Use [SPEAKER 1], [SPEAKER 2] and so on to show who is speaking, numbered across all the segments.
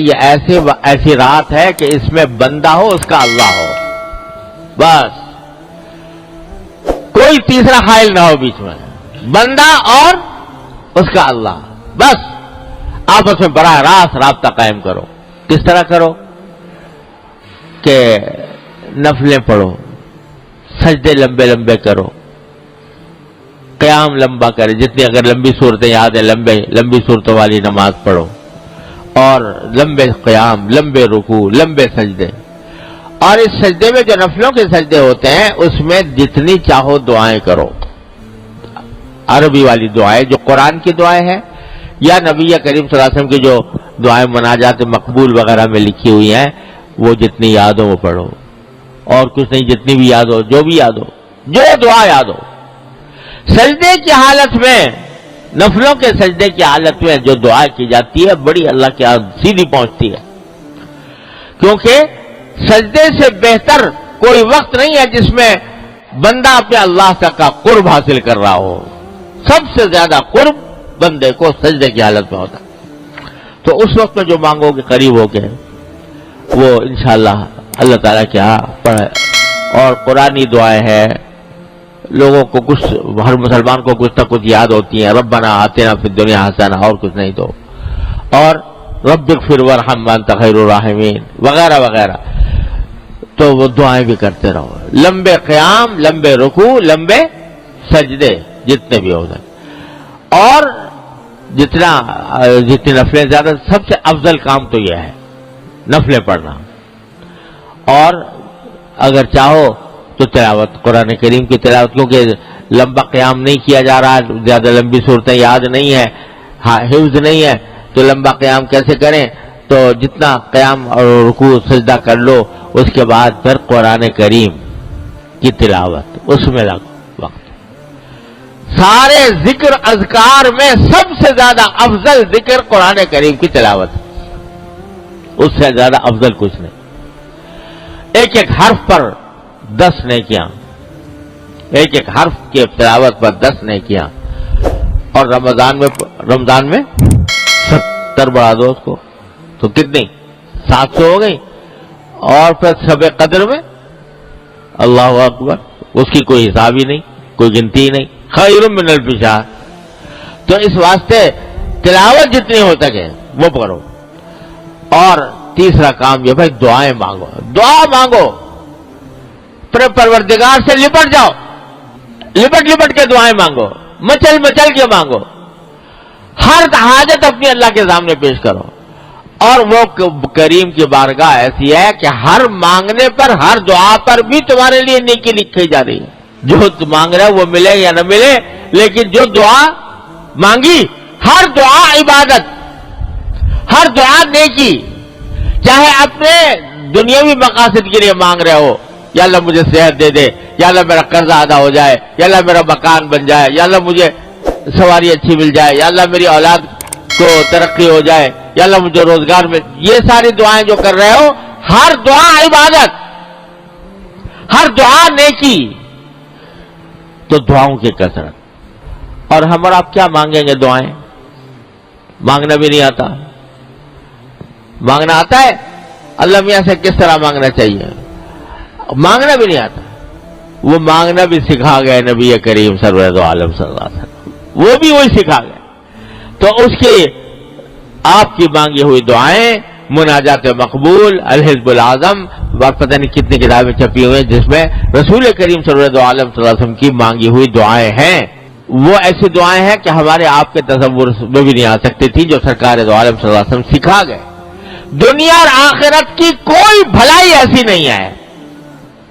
[SPEAKER 1] یہ ایسی رات ہے کہ اس میں بندہ ہو اس کا اللہ ہو، بس کوئی تیسرا حائل نہ ہو بیچ میں، بندہ اور اس کا اللہ، بس آپس میں براہ راست رابطہ قائم کرو۔ کس طرح کرو کہ نفلیں پڑھو، سجدے لمبے لمبے کرو، قیام لمبا کرے، جتنی اگر لمبی صورتیں یاد ہیں لمبی صورتوں والی نماز پڑھو، اور لمبے قیام، لمبے رکوع، لمبے سجدے۔ اور اس سجدے میں جو نفلوں کے سجدے ہوتے ہیں اس میں جتنی چاہو دعائیں کرو، عربی والی دعائیں جو قرآن کی دعائیں ہیں یا نبی کریم صلی اللہ علیہ وسلم کی جو دعائیں مناجات مقبول وغیرہ میں لکھی ہوئی ہیں، وہ جتنی یاد ہو وہ پڑھو، اور کچھ نہیں، جتنی بھی یاد ہو، جو بھی یاد ہو، جو دعا یاد ہو۔ سجدے کی حالت میں، نفلوں کے سجدے کی حالت میں جو دعا کی جاتی ہے بڑی اللہ کے ہاں سیدھی پہنچتی ہے، کیونکہ سجدے سے بہتر کوئی وقت نہیں ہے جس میں بندہ اپنے اللہ کا قرب حاصل کر رہا ہو۔ سب سے زیادہ قرب بندے کو سجدے کی حالت میں ہوتا ہے، تو اس وقت میں جو مانگو گے قریب ہو کے وہ انشاءاللہ اللہ تعالیٰ کے ہاں پڑھے۔ اور قرآنی دعائیں ہیں، لوگوں کو کچھ، ہر مسلمان کو کچھ نہ کچھ یاد ہوتی ہیں، ربنا آتنا فی الدنیا حسنہ، اور کچھ نہیں تو، اور رب اغفر وارحم وانت خیر الراحمین وغیرہ وغیرہ، تو وہ دعائیں بھی کرتے رہو، لمبے قیام، لمبے رکوع، لمبے سجدے جتنے بھی ہو جائیں، اور جتنی نفلیں زیادہ، سب سے افضل کام تو یہ ہے نفلیں پڑھنا۔ اور اگر چاہو تو تلاوت، قرآن کریم کی تلاوت، کیونکہ لمبا قیام نہیں کیا جا رہا، زیادہ لمبی صورتیں یاد نہیں ہے، حفظ نہیں ہے، تو لمبا قیام کیسے کریں؟ تو جتنا قیام اور رکوع سجدہ کر لو، اس کے بعد پھر قرآن کریم کی تلاوت، اس میں لگو وقت۔ سارے ذکر اذکار میں سب سے زیادہ افضل ذکر قرآن کریم کی تلاوت، اس سے زیادہ افضل کچھ نہیں۔ ایک ایک حرف پر 10 نیکیاں، ایک ایک حرف کی تلاوت پر 10 نیکیاں، اور رمضان میں 70 بڑھا دو اس کو، تو کتنی 700 ہو گئی، اور پھر شب قدر میں اللہ اکبر، اس کی کوئی حساب ہی نہیں، کوئی گنتی ہی نہیں، خیر من الف شہر۔ تو اس واسطے تلاوت جتنی ہو سکے وہ کرو۔ اور تیسرا کام یہ بھائی دعائیں مانگو، دعا مانگو، اپنے پروردگار سے لپٹ جاؤ، لپٹ کے دعائیں مانگو، مچل کے مانگو، ہر حاجت اپنی اللہ کے سامنے پیش کرو۔ اور وہ کریم کی بارگاہ ایسی ہے کہ ہر مانگنے پر، ہر دعا پر بھی تمہارے لیے نیکی لکھی جا رہی ہے۔ جو تم مانگ رہے وہ ملے یا نہ ملے، لیکن جو دعا مانگی، ہر دعا عبادت، ہر دعا نیکی، چاہے اپنے دنیاوی مقاصد کے لیے مانگ رہے ہو، یا اللہ مجھے صحت دے دے، یا اللہ میرا قرضہ ادا ہو جائے، یا اللہ میرا مکان بن جائے، یا اللہ مجھے سواری اچھی مل جائے، یا اللہ میری اولاد کو ترقی ہو جائے، یا اللہ مجھے روزگار میں، یہ ساری دعائیں جو کر رہے ہو، ہر دعا عبادت، ہر دعا نیکی۔ تو دعاؤں کی کثرت۔ اور ہم اور آپ کیا مانگیں گے دعائیں؟ مانگنا بھی نہیں آتا۔ مانگنا آتا ہے؟ اللہ میاں سے کس طرح مانگنا چاہیے؟ مانگنا بھی نہیں آتا۔ وہ مانگنا بھی سکھا گئے نبی کریم سرور عالم صلی اللہ علیہ وسلم، وہ بھی وہی سکھا گئے۔ تو اس کی آپ کی مانگی ہوئی دعائیں، مناجات مقبول، الحزب العظم، پتہ نہیں کتنی کتابیں چھپی ہوئی ہیں جس میں رسول کریم صلی اللہ علیہ وسلم کی مانگی ہوئی دعائیں ہیں۔ وہ ایسی دعائیں ہیں کہ ہمارے آپ کے تصور میں بھی نہیں آ سکتی تھی، جو سرکار دو عالم صلی اللہ علیہ وسلم سکھا گئے۔ دنیا اور آخرت کی کوئی بھلائی ایسی نہیں ہے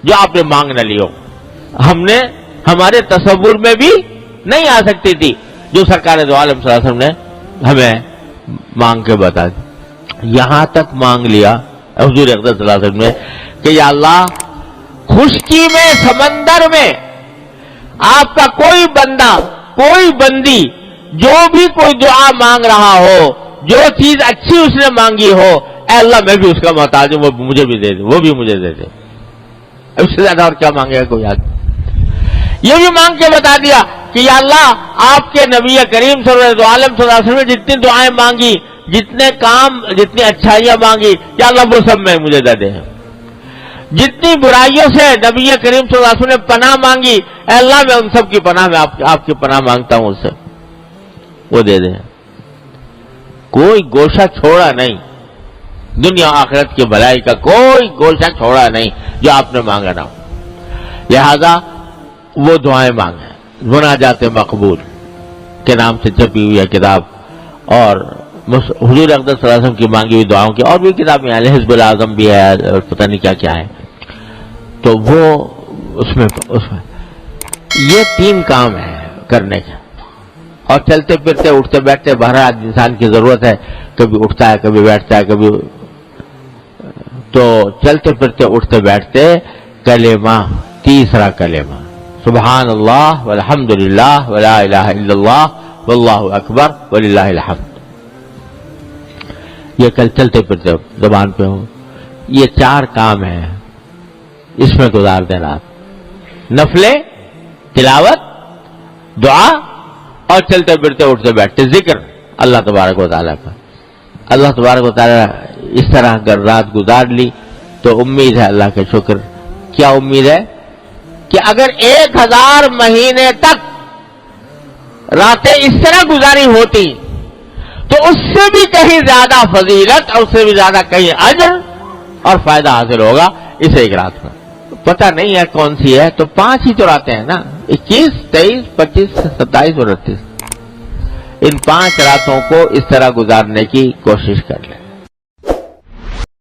[SPEAKER 1] جو آپ نے مانگ نہ لی ہو، ہمارے تصور میں بھی نہیں آ سکتی تھی، جو سرکار دو عالم صلی اللہ علیہ وسلم نے ہمیں مانگ کے بتا دی۔ یہاں تک مانگ لیا حضور اقدس صلی اللہ علیہ وسلم نے کہ یا اللہ، خشکی میں، سمندر میں آپ کا کوئی بندہ، کوئی بندی جو بھی کوئی دعا مانگ رہا ہو، جو چیز اچھی اس نے مانگی ہو، اے اللہ میں بھی اس کا محتاج ہوں، وہ مجھے بھی دے دے، وہ بھی مجھے دے دے۔ اس سے زیادہ اور کیا مانگے گا کوئی آدمی؟ یہ بھی مانگ کے بتا دیا کہ یا اللہ، آپ کے نبی کریم صلی اللہ علیہ وسلم نے جتنی دعائیں مانگی، جتنے کام جتنی اچھائیاں مانگی یا اللہ وہ سب میں مجھے دے دے، جتنی برائیوں سے نبی کریم صلی اللہ علیہ وسلم نے پناہ مانگی، اے اللہ میں ان سب کی پناہ میں آپ کی پناہ مانگتا ہوں، اس سے وہ دے دے۔ کوئی گوشہ چھوڑا نہیں، دنیا آخرت کی بھلائی کا کوئی گوشہ چھوڑا نہیں جو آپ نے مانگا نہ ہو۔ لہذا وہ دعائیں مانگیں، مناجات مقبول کے نام سے چھپی ہوئی ہے کتاب، اور حضور اقدس صلی اللہ علیہ وسلم کی مانگی ہوئی دعاؤں کی اور بھی کتابیں ہیں، حزب الاعظم بھی ہے اور پتہ نہیں کیا کیا ہے۔ تو وہ اس میں یہ 3 کام ہے کرنے کے، اور چلتے پھرتے اٹھتے بیٹھتے بہرحال انسان کی ضرورت ہے، کبھی اٹھتا ہے کبھی بیٹھتا ہے کبھی، تو چلتے پھرتے اٹھتے بیٹھتے کلمہ، تیسرا کلمہ سبحان اللہ والحمد للہ ولا الہ الا اللہ واللہ اکبر وللہ الحمد، یہ کل چلتے پھرتے زبان پہ ہو۔ یہ 4 کام ہیں، اس میں گزار دیں رات، نفلے، تلاوت، دعا اور چلتے پھرتے اٹھتے بیٹھتے ذکر اللہ تبارک و تعالیٰ کا۔ اللہ تبارک و تعالیٰ اس طرح اگر رات گزار لی تو امید ہے اللہ کا شکر۔ کیا امید ہے؟ کہ اگر 1000 مہینے تک راتیں اس طرح گزاری ہوتی تو اس سے بھی کہیں زیادہ فضیلت اور اس سے بھی زیادہ کہیں اجر اور فائدہ حاصل ہوگا اس ایک رات میں۔ پتہ نہیں ہے کون سی ہے، تو 5 ہی تو راتیں ہیں نا، 21، 23، 25، 27 اور 28۔ ان 5 راتوں کو اس طرح گزارنے کی کوشش کر لیں۔